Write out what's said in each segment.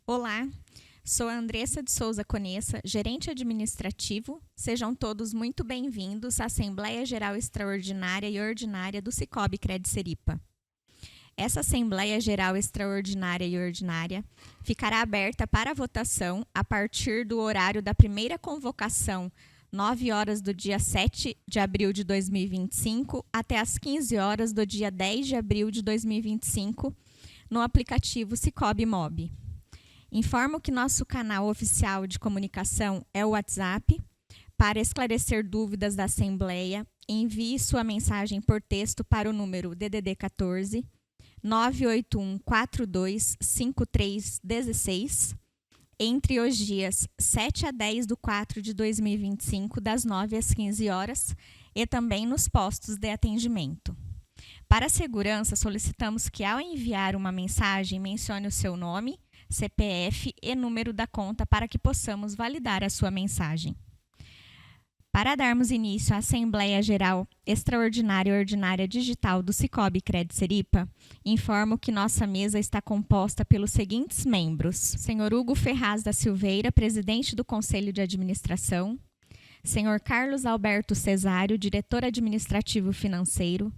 Olá, sou a Andressa de Souza Conessa, gerente administrativo. Sejam todos muito bem-vindos à Assembleia Geral Extraordinária e Ordinária do Sicoob Cred Seripa. Essa Assembleia Geral Extraordinária e Ordinária ficará aberta para votação a partir do horário da primeira convocação, 9 horas do dia 7 de abril de 2025, até as 15 horas do dia 10 de abril de 2025, no aplicativo Sicoob Mob. Informo que nosso canal oficial de comunicação é o WhatsApp. Para esclarecer dúvidas da Assembleia, envie sua mensagem por texto para o número DDD 14 981 42 5316 entre os dias 7 a 10 de 4 de 2025, das 9 às 15 horas, e também nos postos de atendimento. Para a segurança, solicitamos que, ao enviar uma mensagem, mencione o seu nome, CPF e número da conta para que possamos validar a sua mensagem. Para darmos início à Assembleia Geral Extraordinária e Ordinária Digital do Sicoob Cred Seripa, informo que nossa mesa está composta pelos seguintes membros: Senhor Hugo Ferraz da Silveira, presidente do Conselho de Administração; Senhor Carlos Alberto Cesário, diretor administrativo financeiro;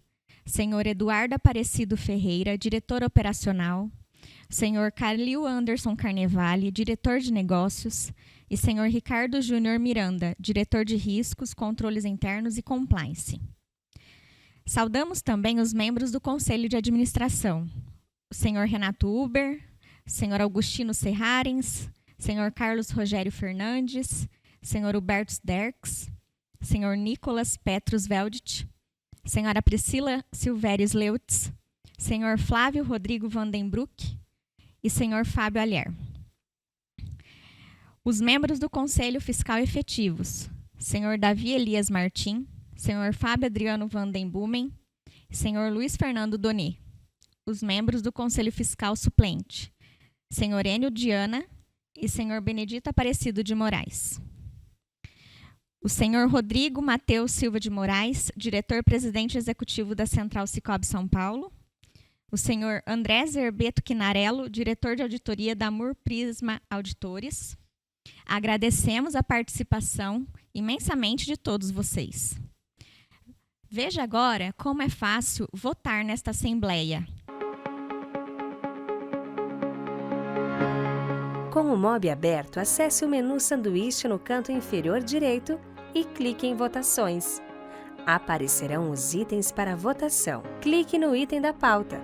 Senhor Eduardo Aparecido Ferreira, diretor operacional; Senhor Calil Anderson Carnevale, diretor de negócios; e Senhor Ricardo Júnior Miranda, diretor de riscos, controles internos e compliance. Saudamos também os membros do Conselho de Administração: o Senhor Renato Uber, Senhor Augustino Serrarens, Senhor Carlos Rogério Fernandes, Senhor Hubertus Derks, Senhor Nicolas Petrus Veldit, Senhora Priscila Silveres Leutz, Senhor Flávio Rodrigo Vandenbroek e Senhor Fábio Alher. Os membros do Conselho Fiscal efetivos: Senhor Davi Elias Martim, Senhor Fábio Adriano Vandenbumen e Senhor Luiz Fernando Donê. Os membros do Conselho Fiscal suplente: Senhor Enio Diana e Senhor Benedito Aparecido de Moraes. O Senhor Rodrigo Mateus Silva de Moraes, diretor-presidente executivo da Central Sicoob São Paulo. O Senhor André Zerbeto Quinarello, diretor de auditoria da Mur Prisma Auditores. Agradecemos a participação imensamente de todos vocês. Veja agora como é fácil votar nesta Assembleia. Com o Mob aberto, acesse o menu Sanduíche no canto inferior direito e clique em Votações. Aparecerão os itens para votação. Clique no item da pauta.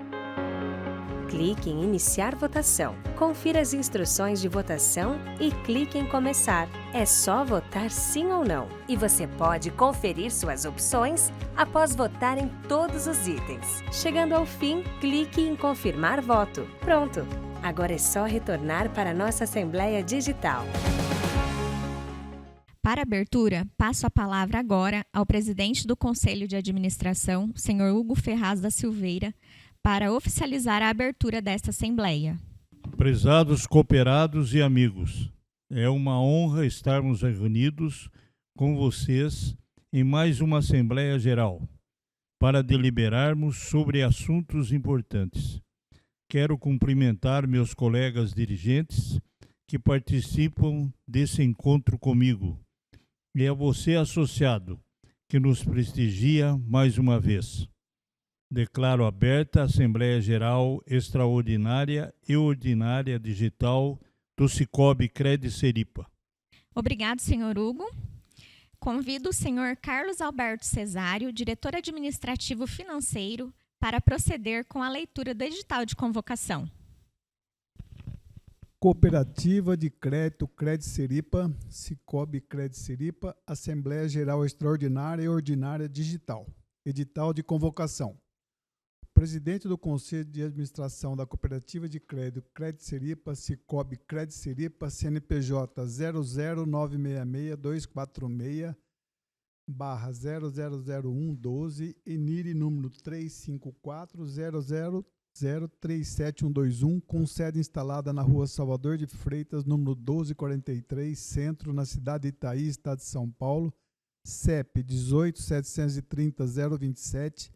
Clique em Iniciar votação. Confira as instruções de votação e clique em Começar. É só votar sim ou não. E você pode conferir suas opções após votar em todos os itens. Chegando ao fim, clique em Confirmar voto. Pronto! Agora é só retornar para a nossa Assembleia Digital. Para abertura, passo a palavra agora ao presidente do Conselho de Administração, senhor Hugo Ferraz da Silveira, para oficializar a abertura desta Assembleia. Prezados cooperados e amigos, é uma honra estarmos reunidos com vocês em mais uma Assembleia Geral para deliberarmos sobre assuntos importantes. Quero cumprimentar meus colegas dirigentes que participam desse encontro comigo e a você, associado, que nos prestigia mais uma vez. Declaro aberta a Assembleia Geral Extraordinária e Ordinária Digital do Sicoob Cred Seripa. Obrigado, senhor Hugo. Convido o senhor Carlos Alberto Cesário, diretor administrativo financeiro, para proceder com a leitura do edital de convocação. Cooperativa de Crédito Cred Seripa, Sicoob Cred Seripa, Assembleia Geral Extraordinária e Ordinária Digital. Edital de convocação. Presidente do Conselho de Administração da Cooperativa de Crédito Cred Seripa, Sicoob Cred Seripa, CNPJ 00966-246/000112 e NIRI número 354-000-37121, com sede instalada na Rua Salvador de Freitas, número 1243, Centro, na cidade de Itaí, estado de São Paulo, CEP 18.730.027,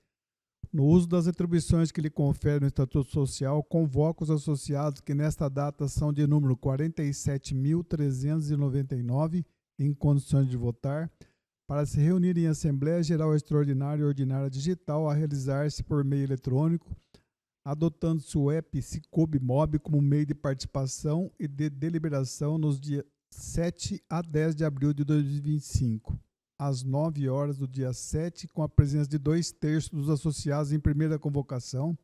no uso das atribuições que lhe confere no Estatuto Social, convoca os associados que nesta data são de número 47.399 em condições de votar, para se reunir em Assembleia Geral Extraordinária e Ordinária Digital a realizar-se por meio eletrônico, adotando-se o app Cicobi Mob como meio de participação e de deliberação nos dias 7 a 10 de abril de 2025, às 9 horas do dia 7, com a presença de 2/3 dos associados em primeira convocação,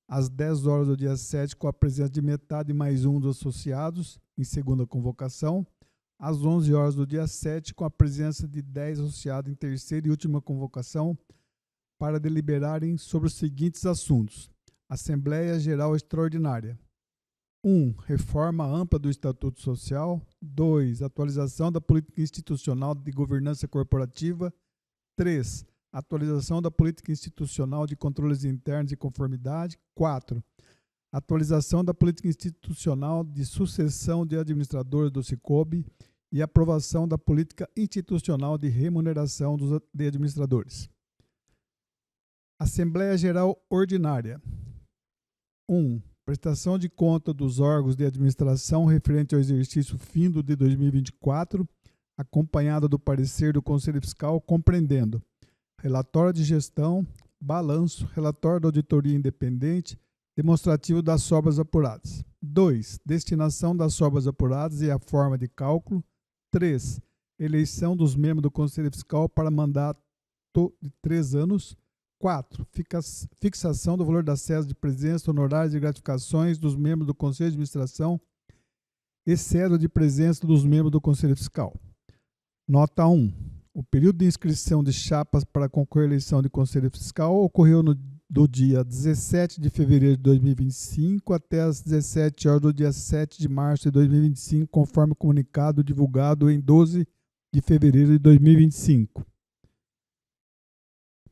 às 10 horas do dia 7, com a presença de metade mais um dos associados em segunda convocação, às 11 horas do dia 7, com a presença de 10 associados em terceira e última convocação, para deliberarem sobre os seguintes assuntos: Assembleia Geral Extraordinária. 1. Reforma ampla do Estatuto Social. 2. Atualização da política institucional de governança corporativa. 3. Atualização da política institucional de controles internos e conformidade. 4. Atualização da política institucional de sucessão de administradores do Cicobi e aprovação da política institucional de remuneração de administradores. Assembleia Geral Ordinária. 1. Prestação de conta dos órgãos de administração referente ao exercício findo de 2024, acompanhada do parecer do Conselho Fiscal, compreendendo relatório de gestão, balanço, relatório da auditoria independente, demonstrativo das sobras apuradas. 2. Destinação das sobras apuradas e a forma de cálculo. 3. Eleição dos membros do Conselho Fiscal para mandato de 3 anos. 4. Fixação do valor das cédulas de presença, honorários e gratificações dos membros do Conselho de Administração e cédula de presença dos membros do Conselho Fiscal. Nota 1. O período de inscrição de chapas para concorrer à eleição de Conselho Fiscal ocorreu do dia 17 de fevereiro de 2025 até as 17 horas do dia 7 de março de 2025, conforme comunicado divulgado em 12 de fevereiro de 2025.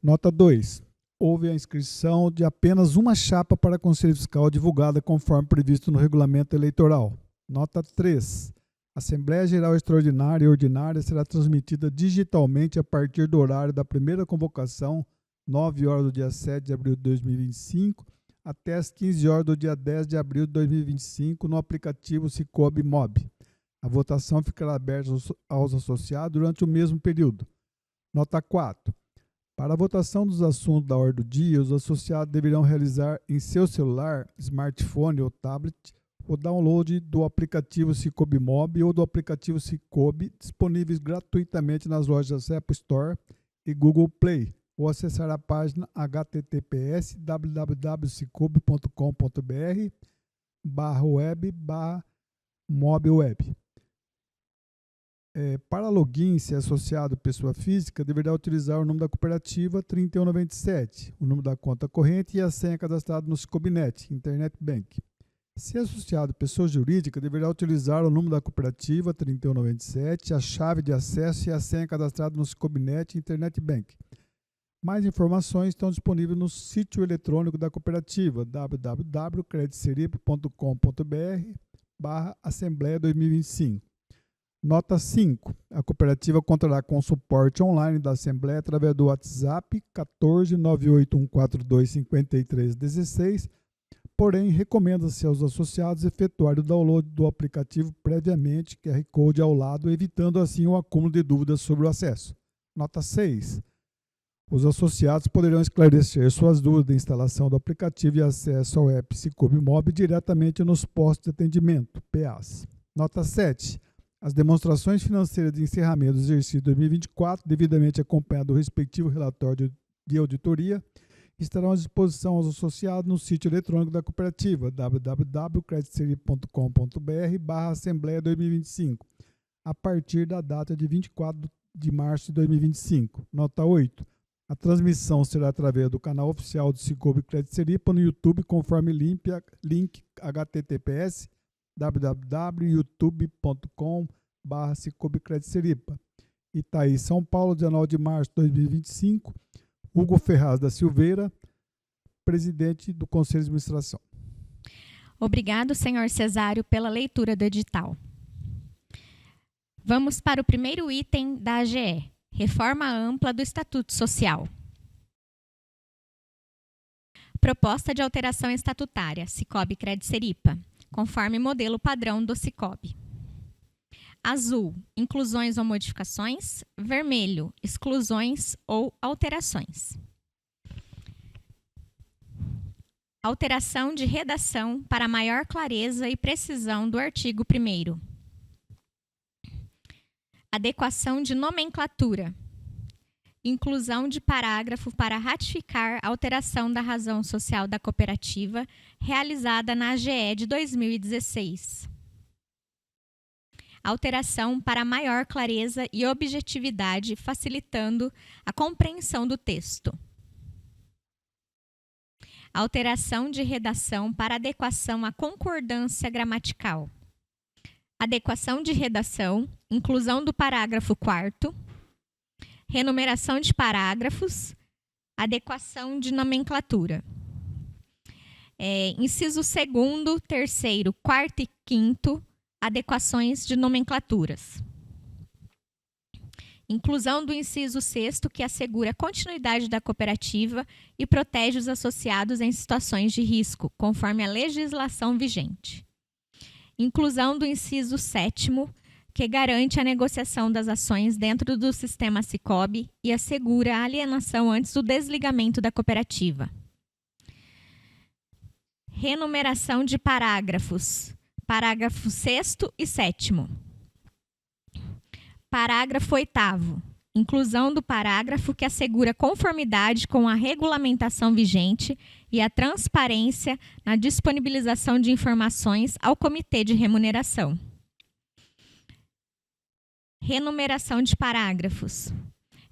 Nota 2. Houve a inscrição de apenas uma chapa para Conselho Fiscal divulgada conforme previsto no regulamento eleitoral. Nota 3. A Assembleia Geral Extraordinária e Ordinária será transmitida digitalmente a partir do horário da primeira convocação, 9 horas do dia 7 de abril de 2025, até as 15 horas do dia 10 de abril de 2025, no aplicativo Cicobi Mob. A votação ficará aberta aos associados durante o mesmo período. Nota 4. Para a votação dos assuntos da ordem do dia, os associados deverão realizar em seu celular, smartphone ou tablet o download do aplicativo Cicobi Mob ou do aplicativo Cicobi, disponíveis gratuitamente nas lojas Apple Store e Google Play, ou acessar a página https://web/mobilweb. Para login, se associado pessoa física, deverá utilizar o nome da cooperativa 3197, o número da conta corrente e a senha cadastrada no Cicobinet, Internet Bank. Se associado pessoa jurídica, deverá utilizar o número da cooperativa 3197, a chave de acesso e a senha cadastrada no Cicobinet, Internet Bank. Mais informações estão disponíveis no sítio eletrônico da cooperativa www.crediceripa.com.br/Assembleia 2025. Nota 5. A cooperativa contará com suporte online da Assembleia através do WhatsApp 14981425316, porém, recomenda-se aos associados efetuarem o download do aplicativo previamente, QR Code ao lado, evitando assim o acúmulo de dúvidas sobre o acesso. Nota 6. Os associados poderão esclarecer suas dúvidas de instalação do aplicativo e acesso ao app Cicobi Mob diretamente nos postos de atendimento, PAs. Nota 7. As demonstrações financeiras de encerramento do exercício 2024, devidamente acompanhado do respectivo relatório de auditoria, estarão à disposição aos associados no sítio eletrônico da cooperativa www.crediceripa.com.br/Assembleia 2025, a partir da data de 24 de março de 2025. Nota 8. A transmissão será através do canal oficial do Cicobi Crédito Seripa no YouTube, conforme link https www.youtube.com/Cicobi Crédito Seripa. Itaí, São Paulo, 19 de março de 2025. Hugo Ferraz da Silveira, presidente do Conselho de Administração. Obrigado, senhor Cesário, pela leitura do edital. Vamos para o primeiro item da AGE, reforma ampla do Estatuto Social. Proposta de alteração estatutária, Sicob Cred-Seripa, conforme modelo padrão do Sicob. Azul, inclusões ou modificações. Vermelho, exclusões ou alterações. Alteração de redação para maior clareza e precisão do artigo 1º. Adequação de nomenclatura. Inclusão de parágrafo para ratificar a alteração da razão social da cooperativa realizada na AGE de 2016. Alteração para maior clareza e objetividade, facilitando a compreensão do texto. Alteração de redação para adequação à concordância gramatical. Adequação de redação, inclusão do parágrafo 4º, renumeração de parágrafos, adequação de nomenclatura. Inciso 2º, 3º, 4º e 5º, adequações de nomenclaturas. Inclusão do inciso 6º, que assegura a continuidade da cooperativa e protege os associados em situações de risco, conforme a legislação vigente. Inclusão do inciso 7º, que garante a negociação das ações dentro do sistema Sicob e assegura a alienação antes do desligamento da cooperativa. Renumeração de parágrafos. Parágrafo 6º e 7º. Parágrafo 8º. Inclusão do parágrafo que assegura conformidade com a regulamentação vigente e a transparência na disponibilização de informações ao Comitê de Remuneração. Renumeração de parágrafos.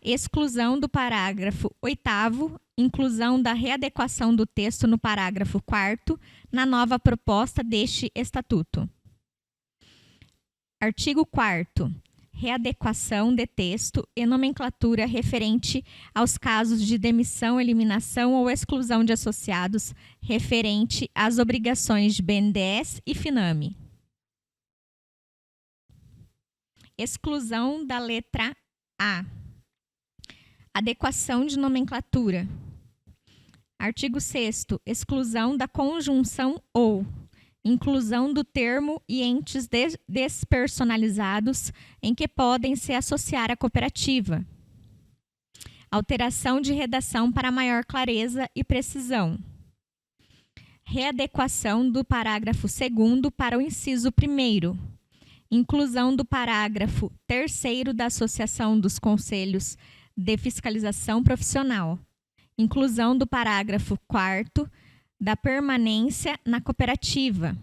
Exclusão do parágrafo 8º, inclusão da readequação do texto no parágrafo 4º na nova proposta deste estatuto. Artigo 4º. Readequação de texto e nomenclatura referente aos casos de demissão, eliminação ou exclusão de associados referente às obrigações de BNDES e FINAME. Exclusão da letra A. Adequação de nomenclatura. Artigo 6º. Exclusão da conjunção ou. Inclusão do termo e entes despersonalizados em que podem se associar à cooperativa. Alteração de redação para maior clareza e precisão. Readequação do parágrafo 2º para o inciso 1º. Inclusão do parágrafo 3º da Associação dos Conselhos de Fiscalização Profissional. Inclusão do parágrafo 4º da permanência na cooperativa.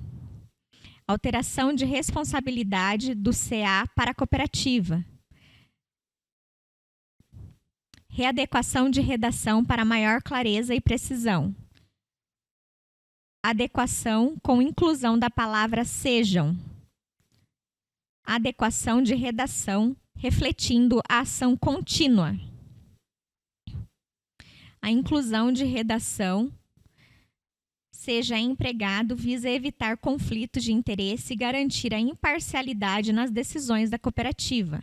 Alteração de responsabilidade do CA para a cooperativa. Readequação de redação para maior clareza e precisão. Adequação com inclusão da palavra sejam. Adequação de redação refletindo a ação contínua. A inclusão de redação seja empregado visa evitar conflitos de interesse e garantir a imparcialidade nas decisões da cooperativa.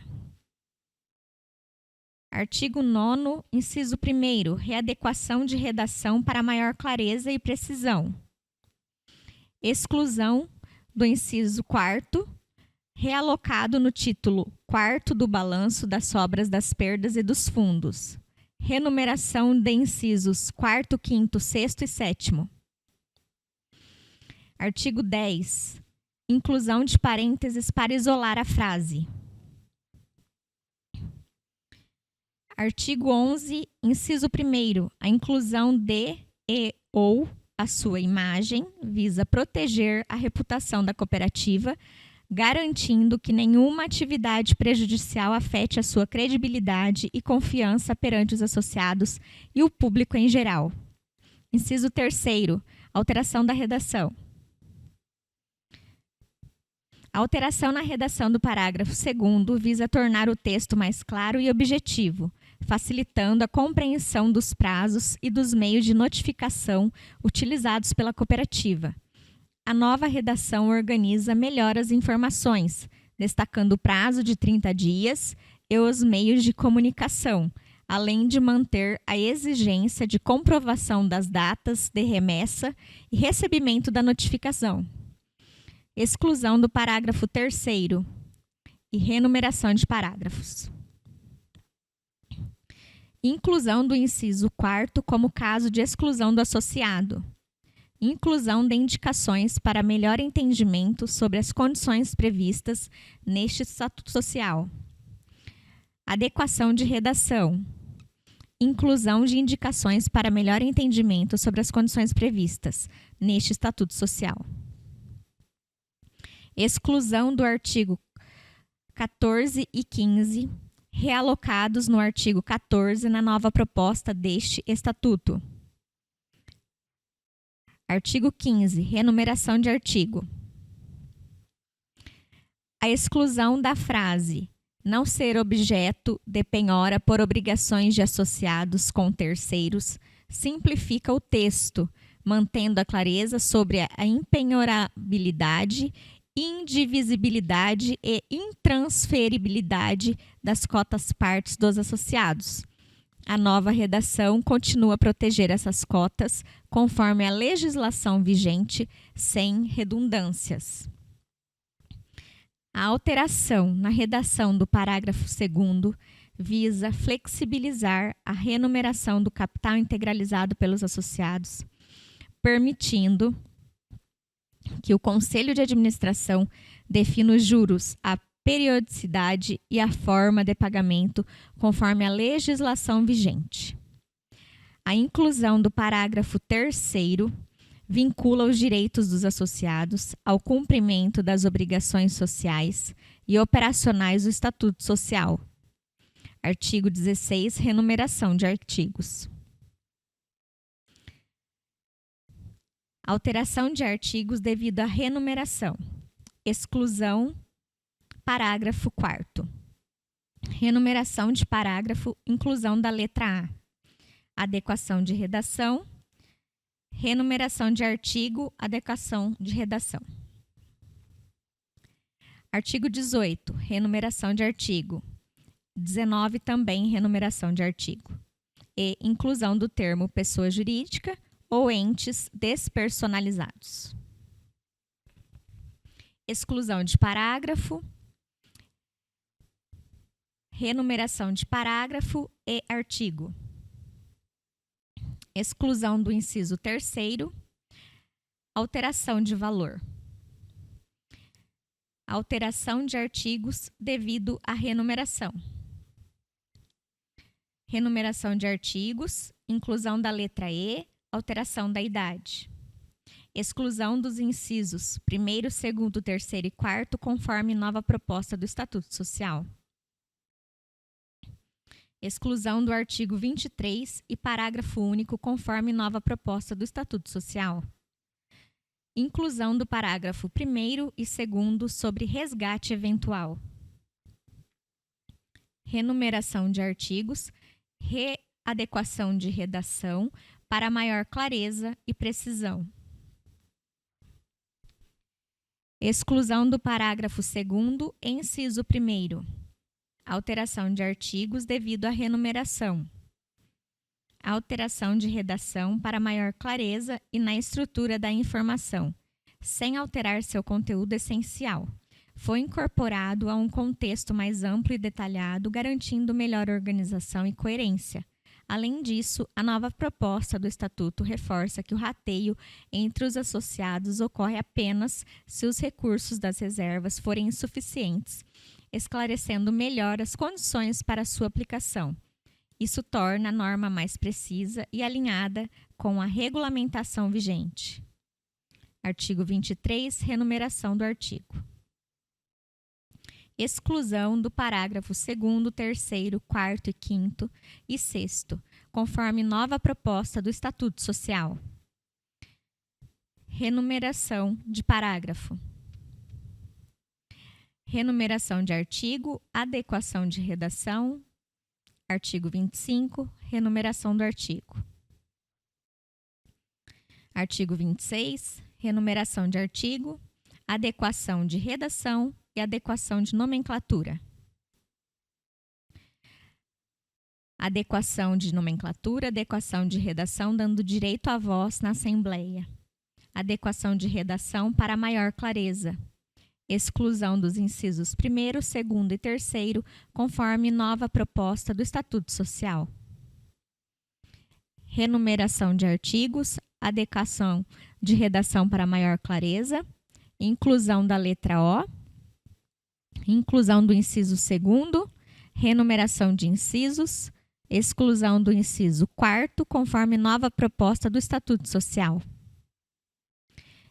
Artigo 9º, inciso 1º, readequação de redação para maior clareza e precisão. Exclusão do inciso 4º, realocado no título 4º do balanço das sobras das perdas e dos fundos. Renumeração de incisos 4º, 5º, 6º e 7º. Artigo 10. Inclusão de parênteses para isolar a frase. Artigo 11, inciso 1º. A inclusão de e ou a sua imagem visa proteger a reputação da cooperativa, garantindo que nenhuma atividade prejudicial afete a sua credibilidade e confiança perante os associados e o público em geral. Inciso 3º. Alteração da redação. A alteração na redação do parágrafo 2º visa tornar o texto mais claro e objetivo, facilitando a compreensão dos prazos e dos meios de notificação utilizados pela cooperativa. A nova redação organiza melhor as informações, destacando o prazo de 30 dias e os meios de comunicação, além de manter a exigência de comprovação das datas de remessa e recebimento da notificação. Exclusão do parágrafo 3º e renumeração de parágrafos. Inclusão do inciso 4º como caso de exclusão do associado. Inclusão de indicações para melhor entendimento sobre as condições previstas neste Estatuto Social. Adequação de redação. Inclusão de indicações para melhor entendimento sobre as condições previstas neste Estatuto Social. Exclusão do artigo 14 e 15, realocados no artigo 14 na nova proposta deste Estatuto. Artigo 15. Renumeração de artigo. A exclusão da frase não ser objeto de penhora por obrigações de associados com terceiros simplifica o texto, mantendo a clareza sobre a impenhorabilidade, indivisibilidade e intransferibilidade das cotas partes dos associados. A nova redação continua a proteger essas cotas conforme a legislação vigente, sem redundâncias. A alteração na redação do parágrafo 2º visa flexibilizar a renumeração do capital integralizado pelos associados, permitindo que o Conselho de Administração defina os juros, a periodicidade e a forma de pagamento conforme a legislação vigente. A inclusão do parágrafo 3º vincula os direitos dos associados ao cumprimento das obrigações sociais e operacionais do Estatuto Social. Artigo 16. Renumeração de artigos. Alteração de artigos devido à renumeração. Exclusão. Parágrafo 4º. Renumeração de parágrafo, inclusão da letra A. Adequação de redação. Renumeração de artigo, adequação de redação. Artigo 18. Renumeração de artigo. 19. Também renumeração de artigo. E inclusão do termo pessoa jurídica ou entes despersonalizados. Exclusão de parágrafo. Renumeração de parágrafo e artigo. Exclusão do inciso 3º. Alteração de valor. Alteração de artigos devido à renumeração. Renumeração de artigos, inclusão da letra E, alteração da idade. Exclusão dos incisos 1º, 2º, 3º e 4º, conforme nova proposta do Estatuto Social. Exclusão do artigo 23 e parágrafo único, conforme nova proposta do Estatuto Social. Inclusão do parágrafo 1º e 2º sobre resgate eventual. Renumeração de artigos, readequação de redação para maior clareza e precisão. Exclusão do parágrafo 2º e inciso 1º. Alteração de artigos devido à renumeração. Alteração de redação para maior clareza e na estrutura da informação, sem alterar seu conteúdo essencial. Foi incorporado a um contexto mais amplo e detalhado, garantindo melhor organização e coerência. Além disso, a nova proposta do Estatuto reforça que o rateio entre os associados ocorre apenas se os recursos das reservas forem insuficientes, esclarecendo melhor as condições para sua aplicação. Isso torna a norma mais precisa e alinhada com a regulamentação vigente. Artigo 23. Renumeração do artigo. Exclusão do parágrafo 2º, 3º, 4º e 5º e 6º, conforme nova proposta do Estatuto Social. Renumeração de parágrafo. Renumeração de artigo, adequação de redação. Artigo 25, renumeração do artigo. Artigo 26, renumeração de artigo, adequação de redação e adequação de nomenclatura. Adequação de nomenclatura, adequação de redação, dando direito à voz na Assembleia. Adequação de redação para maior clareza. Exclusão dos incisos 1º, 2º e 3º, conforme nova proposta do Estatuto Social. Renumeração de artigos, adequação de redação para maior clareza, inclusão da letra O, inclusão do inciso 2º, renumeração de incisos, exclusão do inciso 4º, conforme nova proposta do Estatuto Social.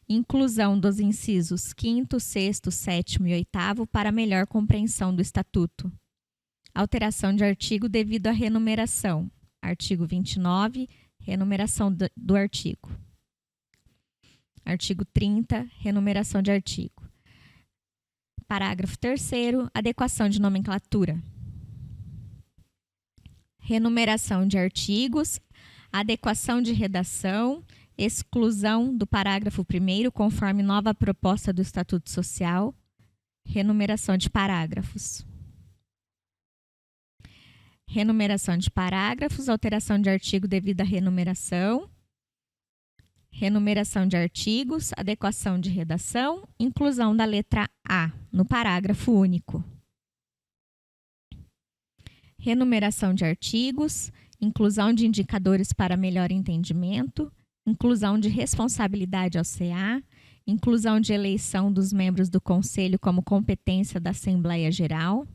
Inclusão dos incisos 5º, 6º, 7º e 8º para melhor compreensão do Estatuto. Alteração de artigo devido à renumeração. Artigo 29, renumeração do artigo. Artigo 30, renumeração de artigo. Parágrafo 3º, adequação de nomenclatura. Renumeração de artigos, adequação de redação, exclusão do parágrafo 1º, conforme nova proposta do Estatuto Social, renumeração de parágrafos. Renumeração de parágrafos, alteração de artigo devido à renumeração, renumeração de artigos, adequação de redação, inclusão da letra A no parágrafo único. Renumeração de artigos, inclusão de indicadores para melhor entendimento, inclusão de responsabilidade ao CA, inclusão de eleição dos membros do Conselho como competência da Assembleia Geral,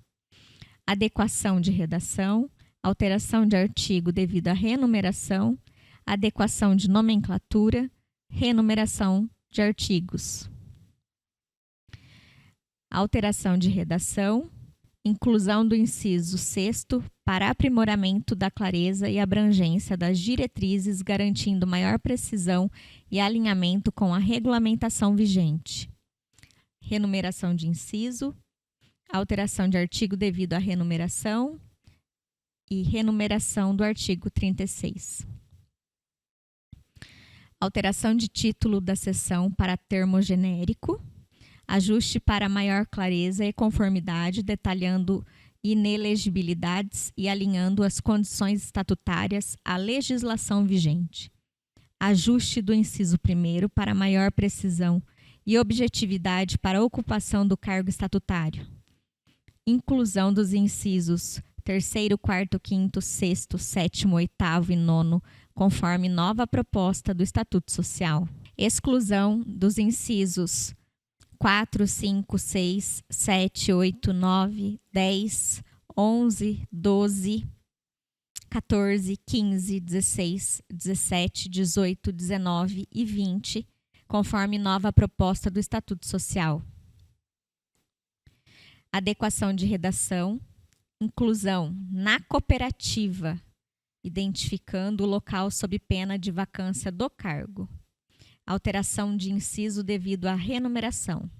adequação de redação, alteração de artigo devido à renumeração, adequação de nomenclatura, renumeração de artigos. Alteração de redação, inclusão do inciso 6º para aprimoramento da clareza e abrangência das diretrizes, garantindo maior precisão e alinhamento com a regulamentação vigente. Renumeração de inciso, alteração de artigo devido à renumeração e renumeração do artigo 36. Alteração de título da seção para termo genérico, ajuste para maior clareza e conformidade, detalhando inelegibilidades e alinhando as condições estatutárias à legislação vigente. Ajuste do inciso 1º para maior precisão e objetividade para a ocupação do cargo estatutário. Inclusão dos incisos 3º, 4º, 5º, 6º, 7º, 8º e 9º, conforme nova proposta do Estatuto Social. Exclusão dos incisos 4, 5, 6, 7, 8, 9, 10, 11, 12, 14, 15, 16, 17, 18, 19 e 20, conforme nova proposta do Estatuto Social. Adequação de redação, inclusão na cooperativa, identificando o local sob pena de vacância do cargo. Alteração de inciso devido à renumeração.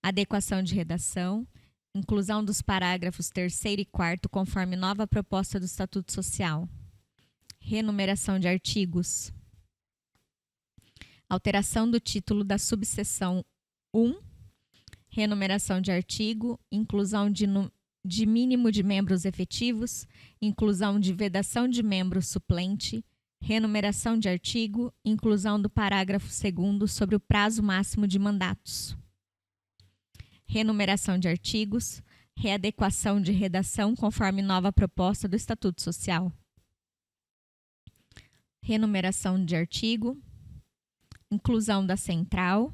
Adequação de redação, inclusão dos parágrafos 3º e 4º conforme nova proposta do Estatuto Social. Renumeração de artigos. Alteração do título da subseção 1. Renumeração de artigo, inclusão de mínimo de membros efetivos, inclusão de vedação de membro suplente, renumeração de artigo, inclusão do parágrafo 2º sobre o prazo máximo de mandatos. Renumeração de artigos, readequação de redação conforme nova proposta do Estatuto Social. Renumeração de artigo, inclusão da central,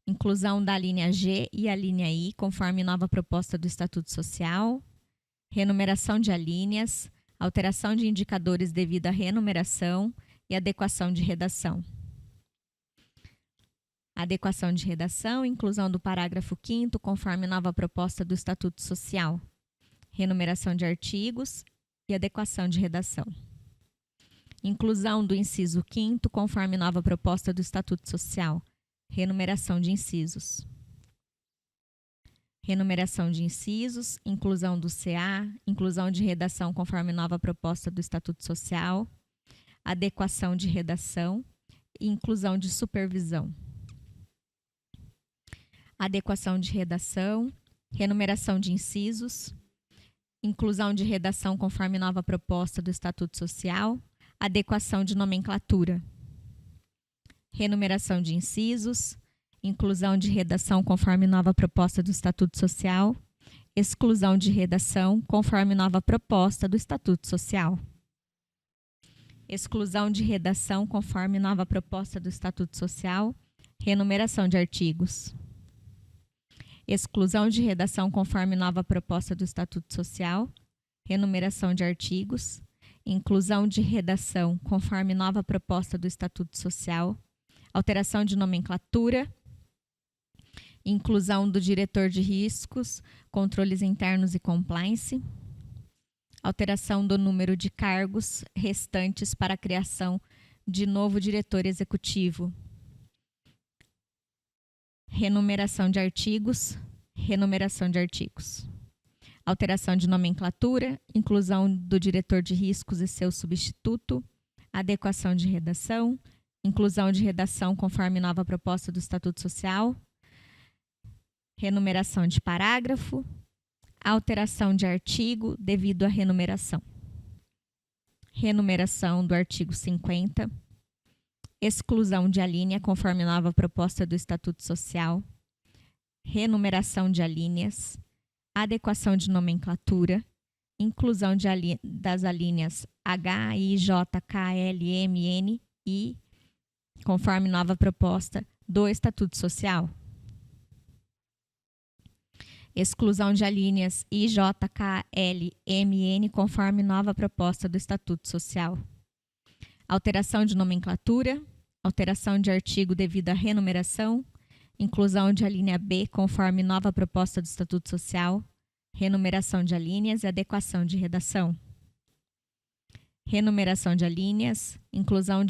inclusão da linha G e a linha I conforme nova proposta do Estatuto Social. Renumeração de alíneas, alteração de indicadores devido à renumeração e adequação de redação. Adequação de redação, inclusão do parágrafo 5º conforme nova proposta do Estatuto Social. Renumeração de artigos e adequação de redação. Inclusão do inciso 5º conforme nova proposta do Estatuto Social. Renumeração de incisos. Renumeração de incisos, inclusão do CA, inclusão de redação conforme nova proposta do Estatuto Social, adequação de redação e inclusão de supervisão. Adequação de redação, renumeração de incisos, inclusão de redação conforme nova proposta do Estatuto Social, adequação de nomenclatura, renumeração de incisos, inclusão de redação conforme nova proposta do Estatuto Social, exclusão de redação conforme nova proposta do Estatuto Social. Exclusão de redação conforme nova proposta do Estatuto Social, renumeração de artigos. Exclusão de redação conforme nova proposta do Estatuto Social, renumeração de artigos. Inclusão de redação conforme nova proposta do Estatuto Social, alteração de nomenclatura. Inclusão do diretor de riscos, controles internos e compliance. Alteração do número de cargos restantes para a criação de novo diretor executivo. Renumeração de artigos, renumeração de artigos. Alteração de nomenclatura, inclusão do diretor de riscos e seu substituto, adequação de redação, inclusão de redação conforme nova proposta do Estatuto Social, renumeração de parágrafo, alteração de artigo devido à renumeração. Renumeração do artigo 50, exclusão de alínea conforme nova proposta do Estatuto Social, renumeração de alíneas, adequação de nomenclatura, inclusão das alíneas H, I, J, K, L, M, N e conforme nova proposta do Estatuto Social. Exclusão de alíneas I, J, K, L, M, N conforme nova proposta do Estatuto Social. Alteração de nomenclatura, alteração de artigo devido à renumeração, inclusão de alínea B conforme nova proposta do Estatuto Social, renumeração de alíneas e adequação de redação. Renumeração de alíneas, inclusão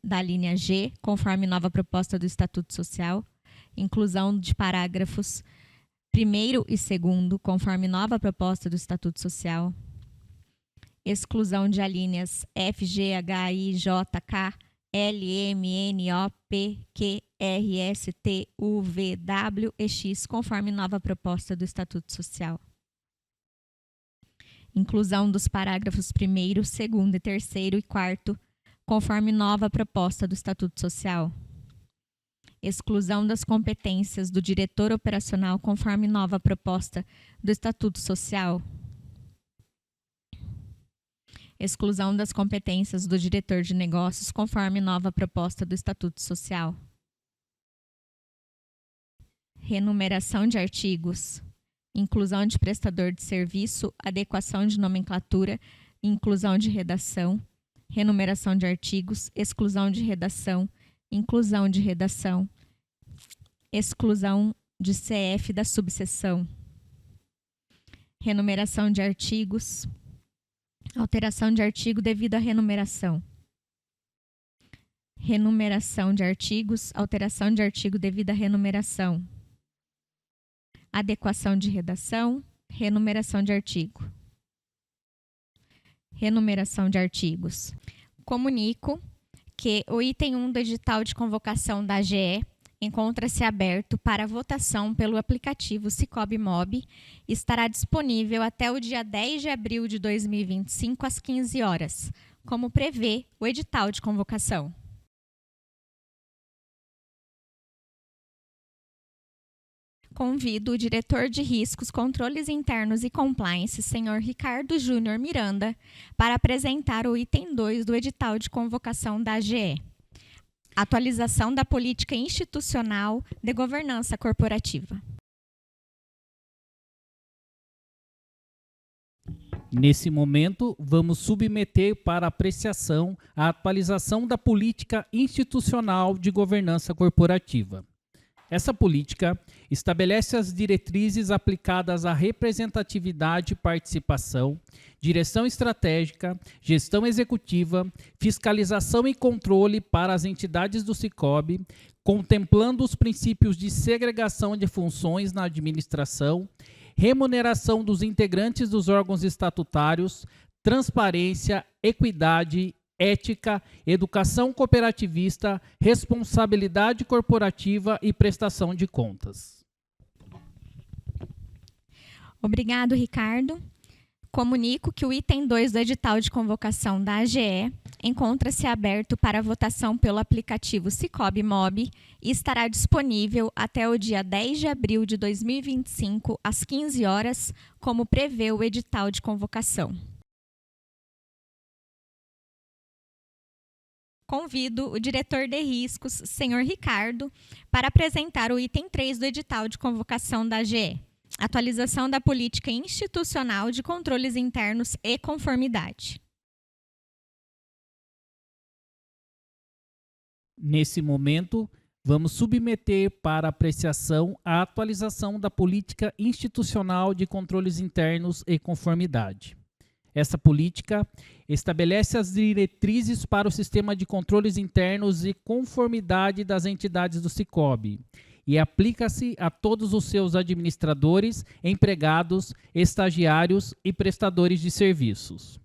da linha G conforme nova proposta do Estatuto Social, inclusão de parágrafos 1º e 2º conforme nova proposta do Estatuto Social, exclusão de alíneas F, G, H, I, J, K, L, M, N, O, P, Q, R, S, T, U, V, W e X conforme nova proposta do Estatuto Social. Inclusão dos parágrafos 1º, 2º, 3º e 4º conforme nova proposta do Estatuto Social. Exclusão das competências do diretor operacional conforme nova proposta do Estatuto Social. Exclusão das competências do diretor de negócios conforme nova proposta do Estatuto Social. Renumeração de artigos. Inclusão de prestador de serviço, adequação de nomenclatura, inclusão de redação, renumeração de artigos, exclusão de redação, inclusão de redação, exclusão de CF da subseção, renumeração de artigos, alteração de artigo devido à renumeração, renumeração de artigos, alteração de artigo devido à renumeração, adequação de redação, renumeração de artigo, renumeração de artigos. Comunico que o item 1 do edital de convocação da AGE encontra-se aberto para votação pelo aplicativo Cicobi Mob e estará disponível até o dia 10 de abril de 2025, às 15 horas, como prevê o edital de convocação. Convido o diretor de riscos, controles internos e compliance, senhor Ricardo Júnior Miranda, para apresentar o item 2 do edital de convocação da AGE. Atualização da política institucional de governança corporativa. Nesse momento, vamos submeter para apreciação a atualização da política institucional de governança corporativa. Essa política estabelece as diretrizes aplicadas à representatividade e participação, direção estratégica, gestão executiva, fiscalização e controle para as entidades do Cicobi, contemplando os princípios de segregação de funções na administração, remuneração dos integrantes dos órgãos estatutários, transparência, equidade, ética, educação cooperativista, responsabilidade corporativa e prestação de contas. Obrigado, Ricardo. Comunico que o item 2 do edital de convocação da AGE encontra-se aberto para votação pelo aplicativo Sicoob Mob e estará disponível até o dia 10 de abril de 2025, às 15 horas, como prevê o edital de convocação. Convido o diretor de riscos, senhor Ricardo, para apresentar o item 3 do edital de convocação da AGE. Atualização da política institucional de controles internos e conformidade. Nesse momento, vamos submeter para apreciação a atualização da política institucional de controles internos e conformidade. Essa política estabelece as diretrizes para o sistema de controles internos e conformidade das entidades do Sicoob e aplica-se a todos os seus administradores, empregados, estagiários e prestadores de serviços.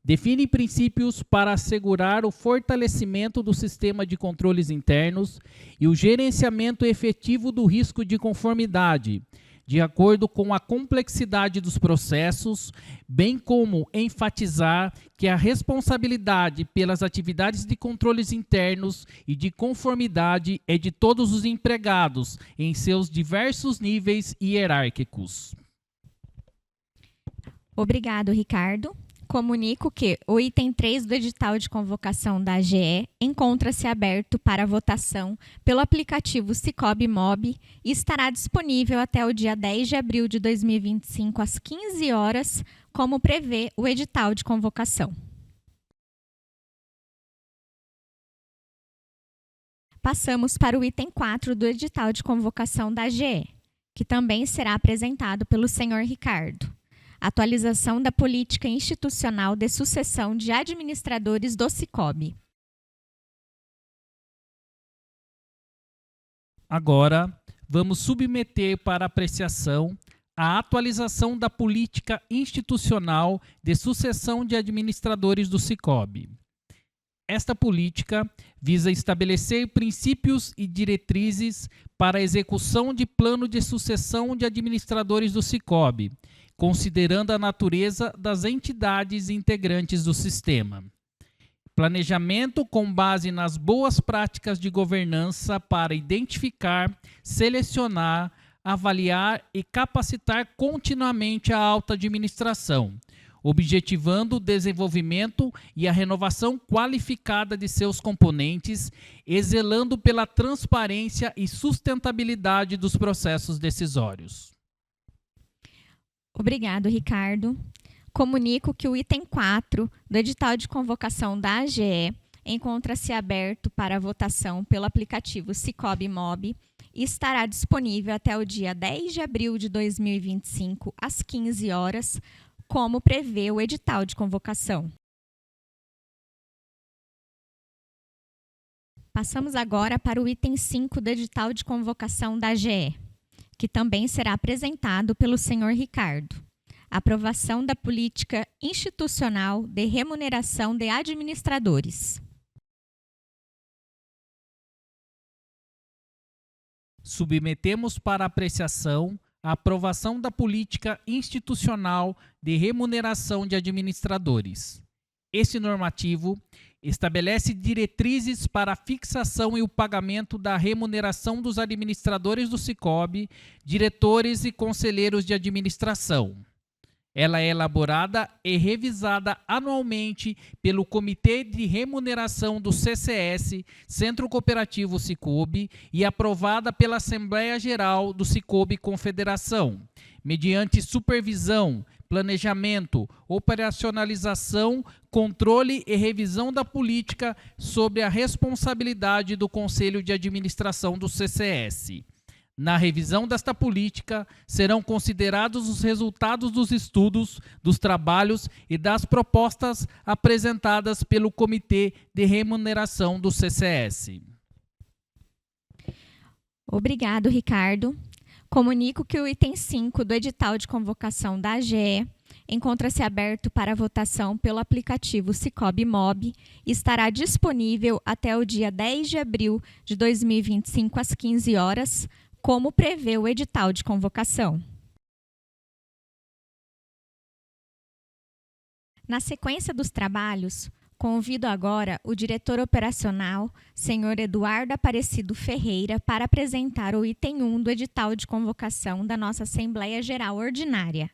Define princípios para assegurar o fortalecimento do sistema de controles internos e o gerenciamento efetivo do risco de conformidade, de acordo com a complexidade dos processos, bem como enfatizar que a responsabilidade pelas atividades de controles internos e de conformidade é de todos os empregados em seus diversos níveis hierárquicos. Obrigado, Ricardo. Comunico que o item 3 do edital de convocação da AGE encontra-se aberto para votação pelo aplicativo Sicoob Mob e estará disponível até o dia 10 de abril de 2025, às 15 horas, como prevê o edital de convocação. Passamos para o item 4 do edital de convocação da AGE, que também será apresentado pelo senhor Ricardo. Atualização da política institucional de sucessão de administradores do Sicoob. Agora, vamos submeter para apreciação a atualização da política institucional de sucessão de administradores do Sicoob. Esta política visa estabelecer princípios e diretrizes para a execução de plano de sucessão de administradores do Sicoob, considerando a natureza das entidades integrantes do sistema. Planejamento com base nas boas práticas de governança para identificar, selecionar, avaliar e capacitar continuamente a alta administração, objetivando o desenvolvimento e a renovação qualificada de seus componentes e zelando pela transparência e sustentabilidade dos processos decisórios. Obrigado, Ricardo. Comunico que o item 4 do edital de convocação da AGE encontra-se aberto para votação pelo aplicativo Sicoob Mob e estará disponível até o dia 10 de abril de 2025, às 15 horas, como prevê o edital de convocação. Passamos agora para o item 5 do edital de convocação da AGE, que também será apresentado pelo senhor Ricardo. Aprovação da política institucional de remuneração de administradores. Submetemos para apreciação a aprovação da política institucional de remuneração de administradores. Este normativo estabelece diretrizes para a fixação e o pagamento da remuneração dos administradores do Sicoob, diretores e conselheiros de administração. Ela é elaborada e revisada anualmente pelo Comitê de Remuneração do CCS, Centro Cooperativo Sicoob, e aprovada pela Assembleia Geral do Sicoob Confederação, mediante supervisão, planejamento, operacionalização, controle e revisão da política sobre a responsabilidade do Conselho de Administração do CCS. Na revisão desta política, serão considerados os resultados dos estudos, dos trabalhos e das propostas apresentadas pelo Comitê de Remuneração do CCS. Obrigado, Ricardo. Comunico que o item 5 do edital de convocação da AGE encontra-se aberto para votação pelo aplicativo Sicoob Mob e estará disponível até o dia 10 de abril de 2025, às 15 horas, como prevê o edital de convocação. Na sequência dos trabalhos, convido agora o diretor operacional, senhor Eduardo Aparecido Ferreira, para apresentar o item 1 do edital de convocação da nossa Assembleia Geral Ordinária.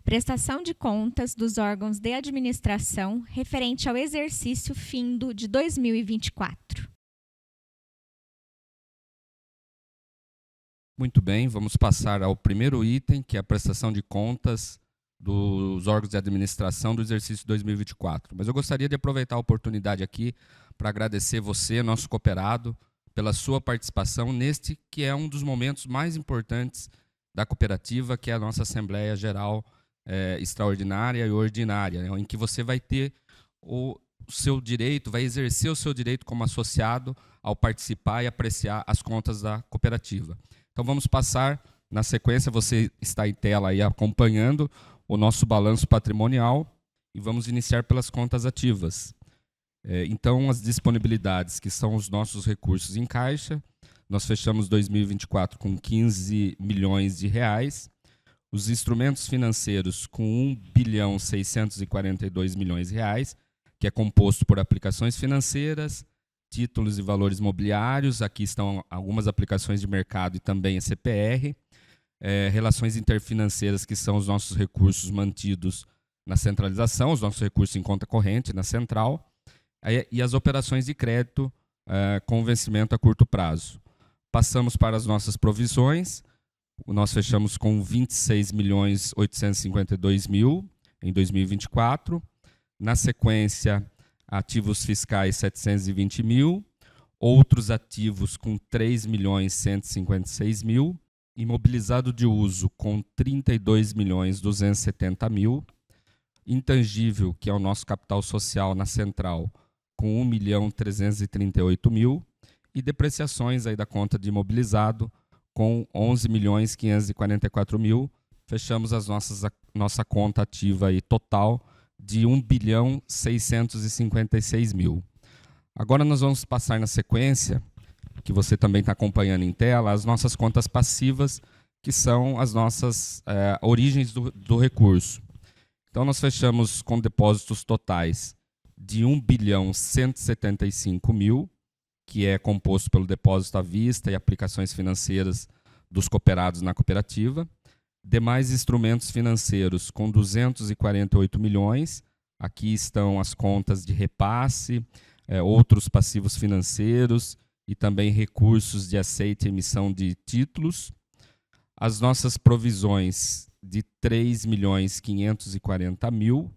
Prestação de contas dos órgãos de administração referente ao exercício findo de 2024. Muito bem, vamos passar ao primeiro item, que é a prestação de contas dos órgãos de administração do exercício 2024. Mas eu gostaria de aproveitar a oportunidade aqui para agradecer você, nosso cooperado, pela sua participação neste que é um dos momentos mais importantes da cooperativa, que é a nossa Assembleia Geral Extraordinária e Ordinária, em que você vai ter o seu direito, vai exercer o seu direito como associado ao participar e apreciar as contas da cooperativa. Então vamos passar, na sequência, você está em tela aí acompanhando o nosso balanço patrimonial e vamos iniciar pelas contas ativas. Então, as disponibilidades, que são os nossos recursos em caixa, nós fechamos 2024 com 15 milhões de reais, os instrumentos financeiros com 1.642 milhões de reais, que é composto por aplicações financeiras, títulos e valores mobiliários, aqui estão algumas aplicações de mercado e também a CPR, relações interfinanceiras, que são os nossos recursos mantidos na centralização, os nossos recursos em conta corrente na central, e as operações de crédito com vencimento a curto prazo. Passamos para as nossas provisões, nós fechamos com 26.852.000 em 2024. Na sequência, ativos fiscais 720.000, outros ativos com 3.156.000, imobilizado de uso com 32.270.000, intangível, que é o nosso capital social na central, com 1.338.000, e depreciações aí da conta de imobilizado com 11.544.000. Fechamos nossa conta ativa aí total de 1.656.000. Agora nós vamos passar na sequência, que você também está acompanhando em tela, as nossas contas passivas, que são as nossas origens do recurso. Então nós fechamos com depósitos totais de 1.175.000, que é composto pelo depósito à vista e aplicações financeiras dos cooperados na cooperativa. Demais instrumentos financeiros com 248 milhões. Aqui estão as contas de repasse, outros passivos financeiros e também recursos de aceite e emissão de títulos. As nossas provisões de 3.540.000.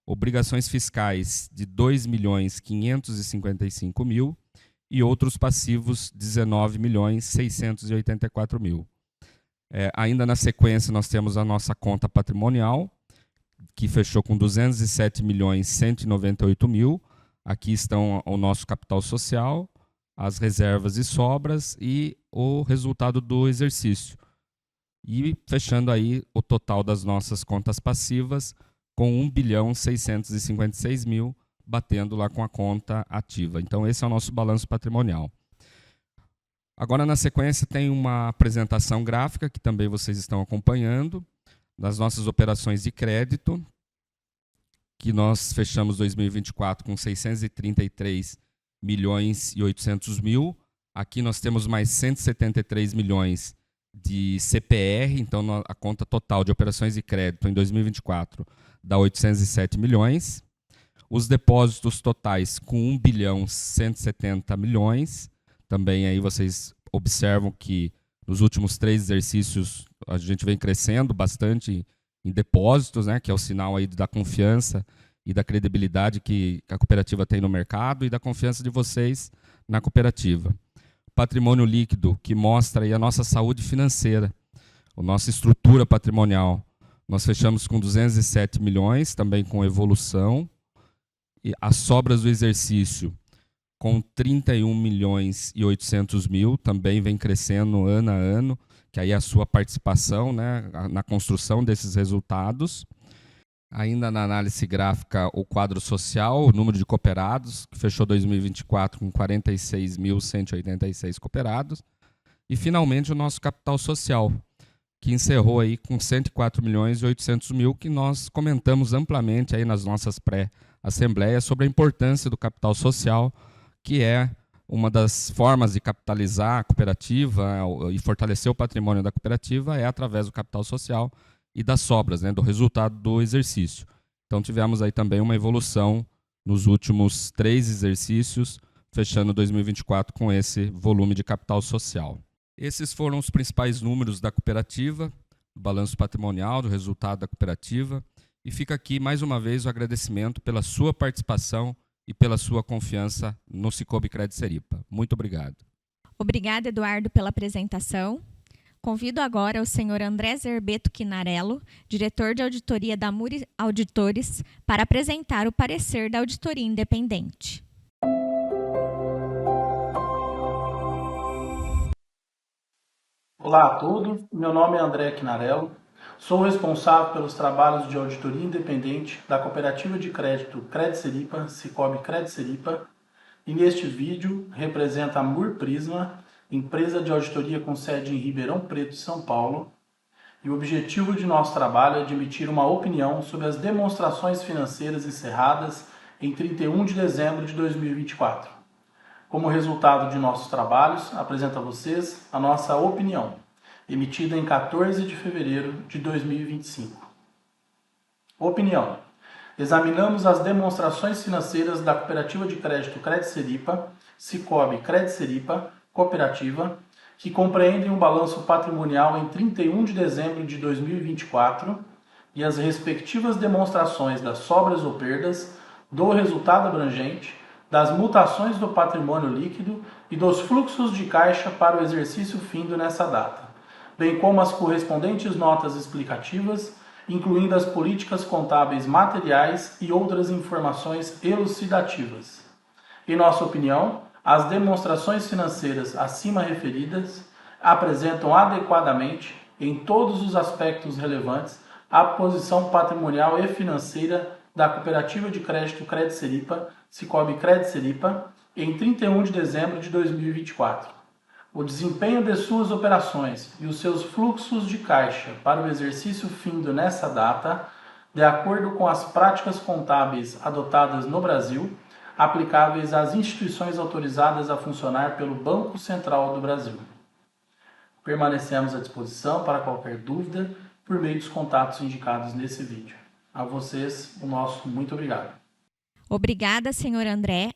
Obrigações fiscais de 2.555.000 e outros passivos 19.684.000. Ainda na sequência nós temos a nossa conta patrimonial, que fechou com 207.198.000. Aqui estão o nosso capital social, as reservas e sobras e o resultado do exercício. E fechando aí o total das nossas contas passivas com 1.656.000, batendo lá com a conta ativa. Então esse é o nosso balanço patrimonial. Agora na sequência tem uma apresentação gráfica que também vocês estão acompanhando, das nossas operações de crédito, que nós fechamos 2024 com 633.800.000. Aqui nós temos mais 173 milhões de CPR, então a conta total de operações de crédito em 2024 dá 807 milhões. Os depósitos totais com 1.170 milhões. Também aí vocês observam que nos últimos 3 exercícios a gente vem crescendo bastante em depósitos, né, que é o sinal aí da confiança e da credibilidade que a cooperativa tem no mercado e da confiança de vocês na cooperativa. Patrimônio líquido, que mostra aí a nossa saúde financeira, a nossa estrutura patrimonial. Nós fechamos com 207 milhões, também com evolução. E as sobras do exercício com 31.800.000, também vem crescendo ano a ano, que aí é a sua participação, né, na construção desses resultados. Ainda na análise gráfica, o quadro social, o número de cooperados, que fechou 2024 com 46.186 cooperados. E, finalmente, o nosso capital social, que encerrou aí com 104.800.000, que nós comentamos amplamente aí nas nossas pré-assembleias sobre a importância do capital social, que é uma das formas de capitalizar a cooperativa e fortalecer o patrimônio da cooperativa é através do capital social e das sobras, né, do resultado do exercício. Então tivemos aí também uma evolução nos últimos 3 exercícios, fechando 2024 com esse volume de capital social. Esses foram os principais números da cooperativa, do balanço patrimonial, do resultado da cooperativa. E fica aqui, mais uma vez, o agradecimento pela sua participação e pela sua confiança no Cicobi Cred Seripa. Muito obrigado. Obrigada, Eduardo, pela apresentação. Convido agora o senhor André Zerbeto Quinarello, diretor de auditoria da Muri Auditores, para apresentar o parecer da auditoria independente. Olá a todos, meu nome é André Quinarello, sou responsável pelos trabalhos de auditoria independente da Cooperativa de Crédito Cred Seripa, Cicobi Cred Seripa, e neste vídeo representa a Mur Prisma, empresa de auditoria com sede em Ribeirão Preto, São Paulo, e o objetivo de nosso trabalho é de emitir uma opinião sobre as demonstrações financeiras encerradas em 31 de dezembro de 2024. Como resultado de nossos trabalhos, apresento a vocês a nossa opinião, emitida em 14 de fevereiro de 2025. Opinião. Examinamos as demonstrações financeiras da Cooperativa de Crédito Cred Seripa, Cicobi Cred Seripa, Cooperativa, que compreendem um balanço patrimonial em 31 de dezembro de 2024 e as respectivas demonstrações das sobras ou perdas, do resultado abrangente, das mutações do patrimônio líquido e dos fluxos de caixa para o exercício findo nessa data, bem como as correspondentes notas explicativas, incluindo as políticas contábeis materiais e outras informações elucidativas. Em nossa opinião, as demonstrações financeiras acima referidas apresentam adequadamente, em todos os aspectos relevantes, a posição patrimonial e financeira da Cooperativa de Crédito Cred Seripa, Cicobi Cred Seripa, em 31 de dezembro de 2024. O desempenho de suas operações e os seus fluxos de caixa para o exercício findo nessa data, de acordo com as práticas contábeis adotadas no Brasil, aplicáveis às instituições autorizadas a funcionar pelo Banco Central do Brasil. Permanecemos à disposição para qualquer dúvida por meio dos contatos indicados nesse vídeo. A vocês, o nosso muito obrigado. Obrigada, senhor André.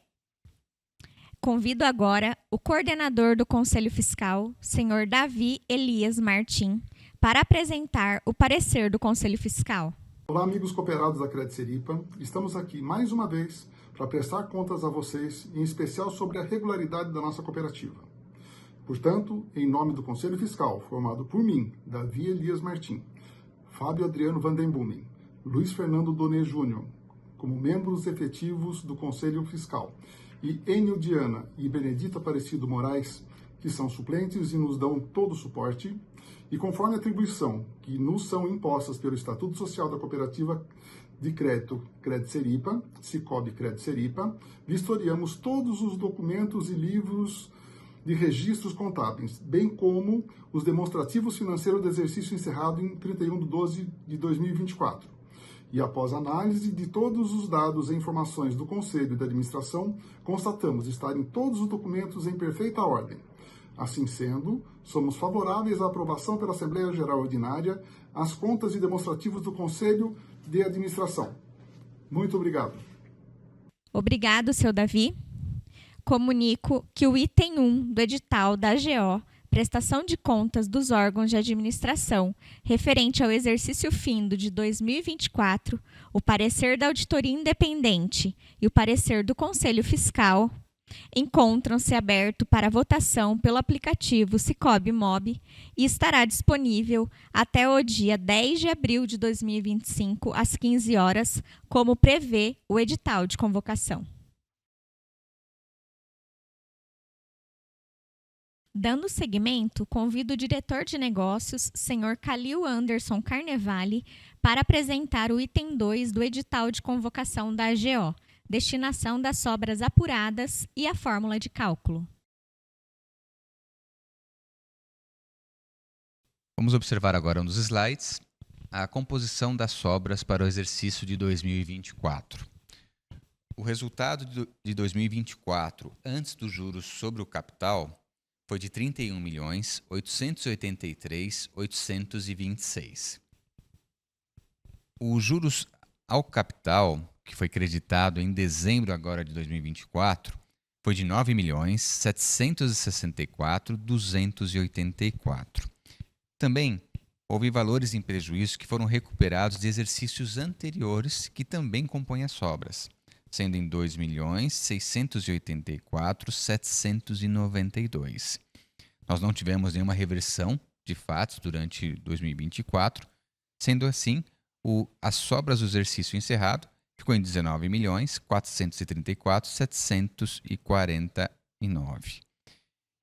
Convido agora o coordenador do Conselho Fiscal, senhor Davi Elias Martim, para apresentar o parecer do Conselho Fiscal. Olá, amigos cooperados da Cred Seripa. Estamos aqui mais uma vez para prestar contas a vocês, em especial sobre a regularidade da nossa cooperativa. Portanto, em nome do Conselho Fiscal, formado por mim, Davi Elias Martim, Fábio Adriano Vandenbumen, Luiz Fernando Donê Júnior, como membros efetivos do Conselho Fiscal, e Enio Diana e Benedita Aparecido Moraes, que são suplentes e nos dão todo o suporte, e conforme a atribuição que nos são impostas pelo Estatuto Social da Cooperativa de Crédito Cred Seripa, Cicobi Cred Seripa, vistoriamos todos os documentos e livros de registros contábeis, bem como os demonstrativos financeiros do exercício encerrado em 31 de 12 de 2024. E após análise de todos os dados e informações do Conselho e da Administração, constatamos estarem todos os documentos em perfeita ordem. Assim sendo, somos favoráveis à aprovação pela Assembleia Geral Ordinária as contas e demonstrativos do Conselho de Administração. Muito obrigado. Obrigado, seu Davi. Comunico que o item 1 do edital da AGO, prestação de contas dos órgãos de administração, referente ao exercício findo de 2024, o parecer da auditoria independente e o parecer do Conselho Fiscal, encontram-se abertos para votação pelo aplicativo Cicobi Mob e estará disponível até o dia 10 de abril de 2025, às 15 horas, como prevê o edital de convocação. Dando seguimento, convido o diretor de negócios, senhor Calil Anderson Carnevale, para apresentar o item 2 do edital de convocação da AGO, destinação das sobras apuradas e a fórmula de cálculo. Vamos observar agora um dos slides a composição das sobras para o exercício de 2024. O resultado de 2024, antes dos juros sobre o capital, foi de 31.883.826. Os juros ao capital, que foi creditado em dezembro agora de 2024, foi de 9.764.284. Também houve valores em prejuízo que foram recuperados de exercícios anteriores que também compõem as sobras, sendo em 2.684.792. Nós não tivemos nenhuma reversão de fatos durante 2024, sendo assim, as sobras do exercício encerrado ficou em 19.434.749.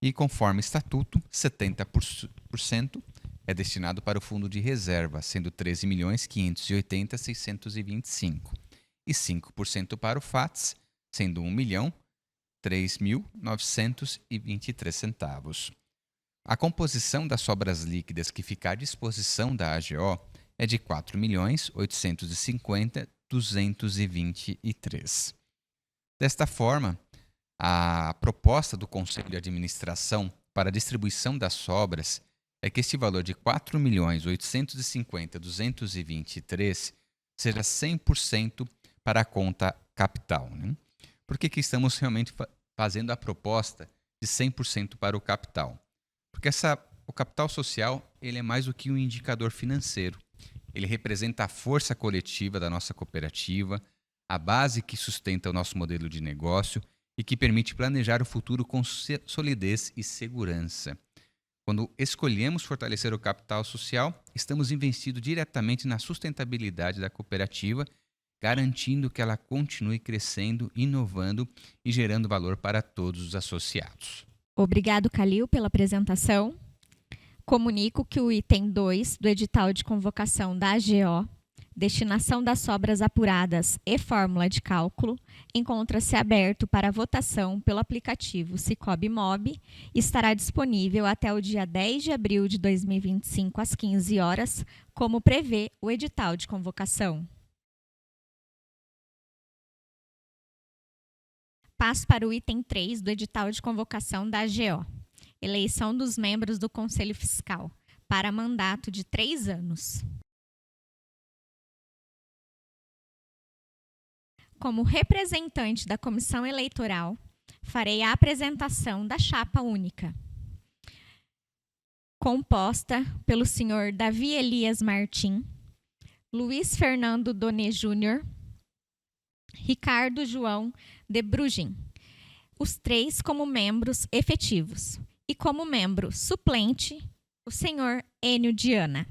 E conforme estatuto, 70% é destinado para o fundo de reserva, sendo 13.580.625. E 5% para o FATS, sendo 1.003.923 centavos. A composição das sobras líquidas que fica à disposição da AGO é de 4.850.223. Desta forma, a proposta do Conselho de Administração para a distribuição das sobras é que este valor de 4.850.223 seja 100% para a conta capital. Né? Por que estamos realmente fazendo a proposta de 100% para o capital? Porque o capital social ele é mais do que um indicador financeiro. Ele representa a força coletiva da nossa cooperativa, a base que sustenta o nosso modelo de negócio e que permite planejar o futuro com solidez e segurança. Quando escolhemos fortalecer o capital social, estamos investindo diretamente na sustentabilidade da cooperativa, garantindo que ela continue crescendo, inovando e gerando valor para todos os associados. Obrigado, Calil, pela apresentação. Comunico que o item 2 do edital de convocação da AGO, destinação das sobras apuradas e fórmula de cálculo, encontra-se aberto para votação pelo aplicativo Cicobi Mob e estará disponível até o dia 10 de abril de 2025, às 15 horas, como prevê o edital de convocação. Passo para o item 3 do edital de convocação da AGO. Eleição dos membros do Conselho Fiscal, para mandato de 3 anos. Como representante da Comissão Eleitoral, farei a apresentação da chapa única, composta pelo senhor Davi Elias Martim, Luiz Fernando Donê Júnior, Ricardo João de Bruggen, os 3 como membros efetivos. E como membro suplente, o senhor Enio Diana.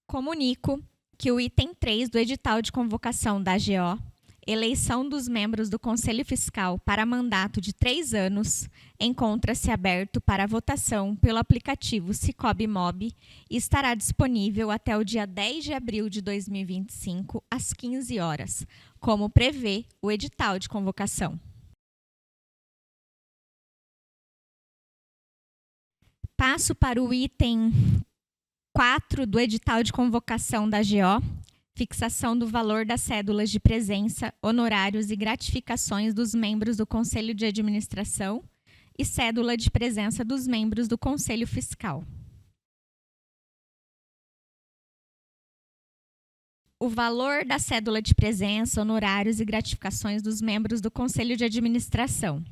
Comunico que o item 3 do edital de convocação da AGO, eleição dos membros do Conselho Fiscal para mandato de 3 anos, encontra-se aberto para votação pelo aplicativo Cicobi Mob e estará disponível até o dia 10 de abril de 2025, às 15 horas, como prevê o edital de convocação. Passo para o item 4 do edital de convocação da AGO, fixação do valor das cédulas de presença, honorários e gratificações dos membros do Conselho de Administração e cédula de presença dos membros do Conselho Fiscal. O valor da cédula de presença, honorários e gratificações dos membros do Conselho de Administração.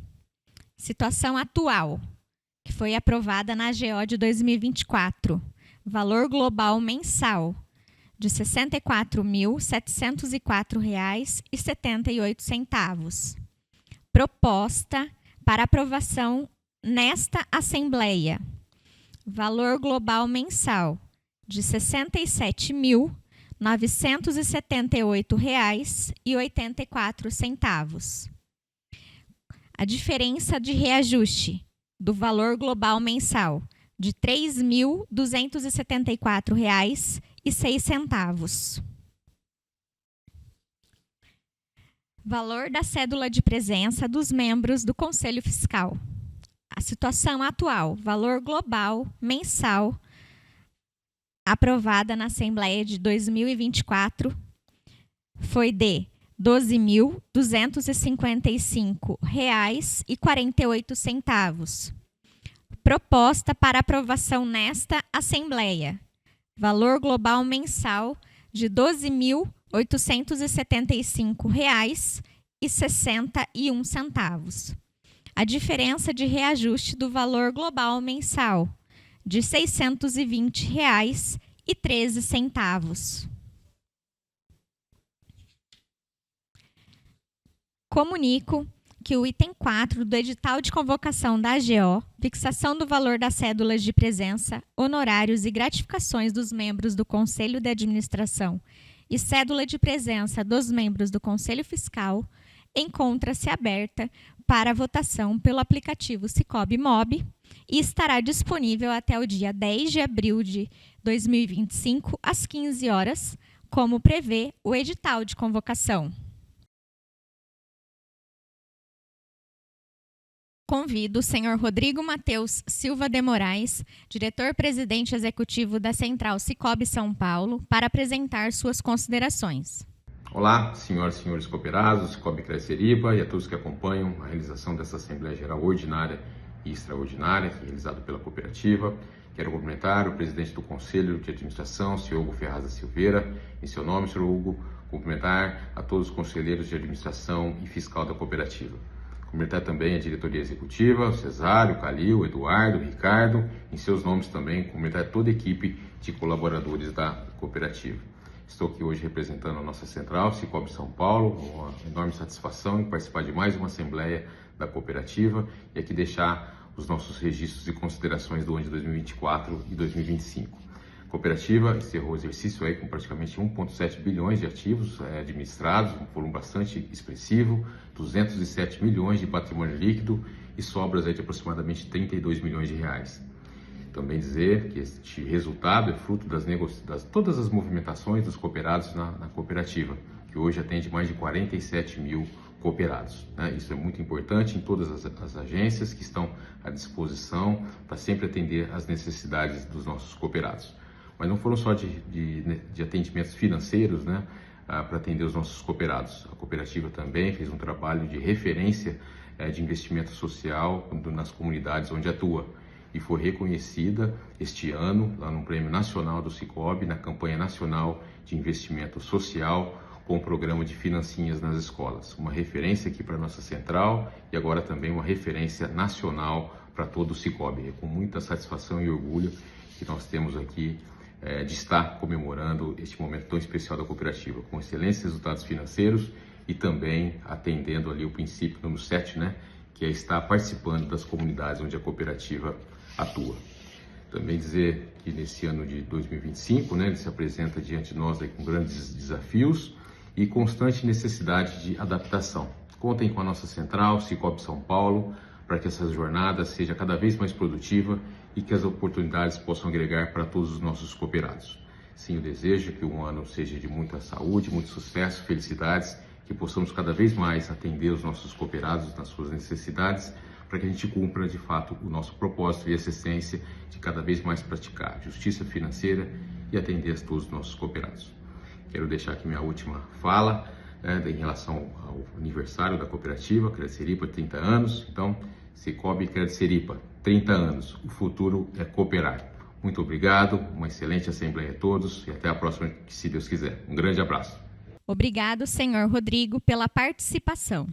Situação atual, que foi aprovada na AGO de 2024. Valor global mensal de R$ 64.704,78. Proposta para aprovação nesta Assembleia. Valor global mensal de R$ 67.978,84. A diferença de reajuste do valor global mensal de R$ 3.274,06. Valor da cédula de presença dos membros do Conselho Fiscal. A situação atual, valor global mensal aprovada na Assembleia de 2024 foi de R$ 12.255,48. Proposta para aprovação nesta Assembleia. Valor global mensal de R$ 12.875,61. A diferença de reajuste do valor global mensal de R$ 620,13. Comunico que o item 4 do edital de convocação da AGO, fixação do valor das cédulas de presença, honorários e gratificações dos membros do Conselho de Administração e cédula de presença dos membros do Conselho Fiscal, encontra-se aberta para votação pelo aplicativo Sicoob Mob e estará disponível até o dia 10 de abril de 2025, às 15 horas, como prevê o edital de convocação. Convido o senhor Rodrigo Matheus Silva de Moraes, diretor-presidente executivo da Central Sicoob São Paulo, para apresentar suas considerações. Olá, senhoras e senhores cooperados do Sicoob Cred Seripa e a todos que acompanham a realização dessa Assembleia Geral Ordinária e Extraordinária, realizada pela cooperativa. Quero cumprimentar o presidente do Conselho de Administração, senhor Hugo Ferraz da Silveira, em seu nome, senhor Hugo, cumprimentar a todos os conselheiros de administração e fiscal da cooperativa. Cumprimentar também a diretoria executiva, o Cesário, o Calil, o Eduardo, o Ricardo, em seus nomes também, cumprimentar toda a equipe de colaboradores da cooperativa. Estou aqui hoje representando a nossa central, Sicoob São Paulo, com uma enorme satisfação em participar de mais uma assembleia da cooperativa e aqui deixar os nossos registros e considerações do ano de 2024 e 2025. A cooperativa encerrou o exercício aí com praticamente 1,7 bilhões de ativos administrados, um volume bastante expressivo, 207 milhões de patrimônio líquido e sobras aí de aproximadamente 32 milhões de reais. Também dizer que este resultado é fruto das todas as movimentações dos cooperados na cooperativa, que hoje atende mais de 47 mil cooperados. Isso é muito importante em todas as agências que estão à disposição para sempre atender às necessidades dos nossos cooperados. Mas não foram só de atendimentos financeiros, para atender os nossos cooperados. A cooperativa também fez um trabalho de referência de investimento social nas comunidades onde atua e foi reconhecida este ano lá no Prêmio Nacional do Sicoob, na campanha nacional de investimento social com o programa de financinhas nas escolas. Uma referência aqui para a nossa central e agora também uma referência nacional para todo o Sicoob. É com muita satisfação e orgulho que nós temos aqui de estar comemorando este momento tão especial da cooperativa, com excelentes resultados financeiros e também atendendo ali o princípio número 7, que é estar participando das comunidades onde a cooperativa atua. Também dizer que nesse ano de 2025, ele se apresenta diante de nós aí com grandes desafios e constante necessidade de adaptação. Contem com a nossa central, Sicoob São Paulo, para que essa jornada seja cada vez mais produtiva e que as oportunidades possam agregar para todos os nossos cooperados. Sim, eu desejo que um ano seja de muita saúde, muito sucesso, felicidades, que possamos cada vez mais atender os nossos cooperados nas suas necessidades, para que a gente cumpra de fato o nosso propósito e essa essência de cada vez mais praticar justiça financeira e atender a todos os nossos cooperados. Quero deixar aqui minha última fala em relação ao aniversário da cooperativa Cred Seripa, 30 anos. Então, Sicoob Cred Seripa, 30 anos, o futuro é cooperar. Muito obrigado, uma excelente assembleia a todos e até a próxima, se Deus quiser. Um grande abraço. Obrigado, senhor Rodrigo, pela participação.